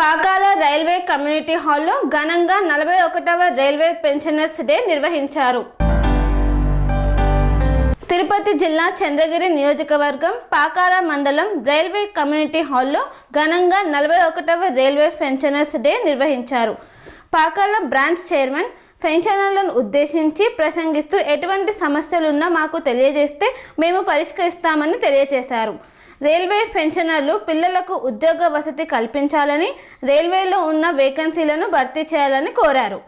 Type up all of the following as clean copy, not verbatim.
Pakala railway community హాల్లో ఘనంగా 41వ railway pensioners day నిర్వహించారు. తిరుపతి జిల్లా చంద్రగిరి నియోజకవర్గం పాకాల మండలం రైల్వే కమ్యూనిటీ హాల్లో ఘనంగా 41వ రైల్వే పెన్షనర్స్ డే నిర్వహించారు. పాకాల బ్రాంచ్ చైర్మన్ పెన్షనర్లను ఉద్దేశించి ప్రసంగిస్తూ ఎటువంటి సమస్యలున్నా మాకు తెలియజేస్తే మేము పరిష్కరిస్తామని తెలియజేశారు. రైల్వే పెన్షనర్లు పిల్లలకు ఉద్యోగ వసతి కల్పించాలని, రైల్వేలో ఉన్న వేకెన్సీలను భర్తీ చేయాలని కోరారు.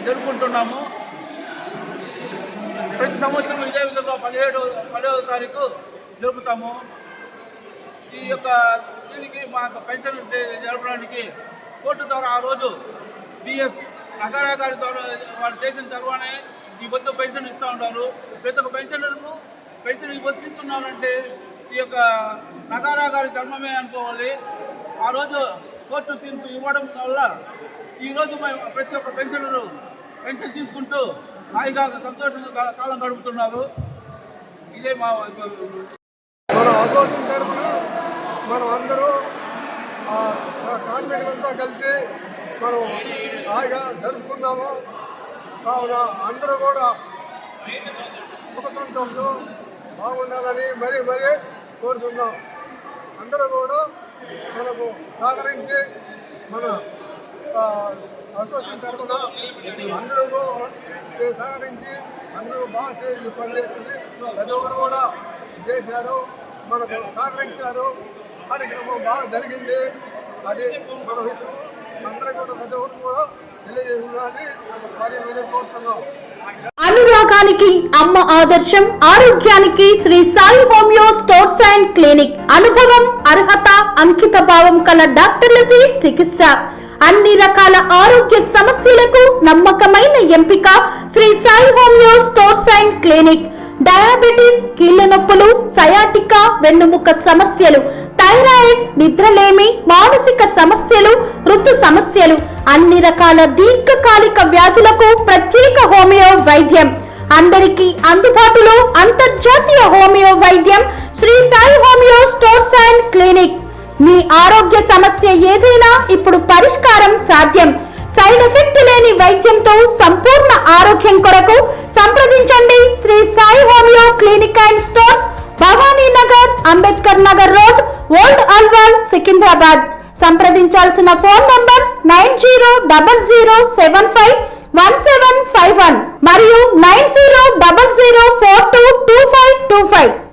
జరుపుకుంటున్నాము. ప్రతి సంవత్సరం ఇదే విధంగా 17వ తారీఖు జరుపుతాము. ఈ యొక్క దీనికి మాకు పెన్షన్ జరపడానికి కోర్టు ద్వారా ఆ రోజు డిఎస్ నగారా గారి ద్వారా వాళ్ళు చేసిన తర్వాతనే ఈ పొద్దు పెన్షన్ ఇస్తూ ఉంటారు. ప్రతి ఒక్క పెన్షనర్కు పెన్షన్ ఇస్తున్నారంటే ఈ యొక్క నగారా గారి ధర్మమే అనుకోవాలి. ఆ రోజు కోర్టు తీర్పు ఇవ్వడం వల్ల ఈరోజు మేము ప్రతి ఒక్క పెన్షనరు పెన్షన్ తీసుకుంటూ హాయిగా సంతోషంగా కాలం గడుపుతున్నారు. ఇదే మా మన ఆదోషం తరఫున మనం అందరూ కార్మికులంతా కలిసి మనం హాయిగా జరుపుకున్నాము. కావున అందరూ కూడా సుఖసంతోషంతో బాగుండాలని మరీ కోరుతున్నాం. అందరూ కూడా మనకు సహకరించి మన అసోసియేషన్ తరఫున అందరూ సహకరించి అందరూ బాగా పనిచేస్తుంది. ప్రతి ఒక్కరు కూడా చేశారు, మనకు సహకరించారు. కార్యక్రమం బాగా జరిగింది. అది మన విషయం అందరూ కూడా ప్రతి ఒక్కరు కూడా తెలియజేయాలని మరి కోరుతున్నాం. అనురాగానికి అమ్మ ఆదర్శం, ఆరోగ్యానికి Shri Sai homeo stores and clinic. అనుభవం, అర్హత, అంకిత భావం కల డాక్టర్లచే చికిత్స. అన్ని రకాల ఆరోగ్య సమస్యలకు నమ్మకమైన ఎంపిక Shri Sai homeo stores and clinic. Diabetes, కీళ్ల నొప్పులు, సయాటికా, వెన్నుముక సమస్యలు, థైరాయిడ్, నిద్రలేమి, మానసిక సమస్యలు, ఋతు సమస్యలు, అన్ని రకాల దీర్ఘకాలిక వ్యాధులకు ప్రత్యేక హోమియో వైద్యం. అందరికీ అందుబాటులో అంతర్జాతీయ హోమియో వైద్యం Shri Sai homeo stores and clinic. మీ ఆరోగ్య సమస్య ఏదైనా ఇప్పుడు పరిష్కారం సాధ్యం. సైడ్ ఎఫెక్ట్ లేని వైద్యంతో సంపూర్ణ ఆరోగ్యం కొరకు సంప్రదించండి Shri Sai homeo clinic and stores, Bhavani Nagar, Ambedkar Nagar road, old Alwal, Secunderabad. సంప్రదించాల్సిన ఫోన్ నంబర్స్ 9000751751 మరియు 9000422525.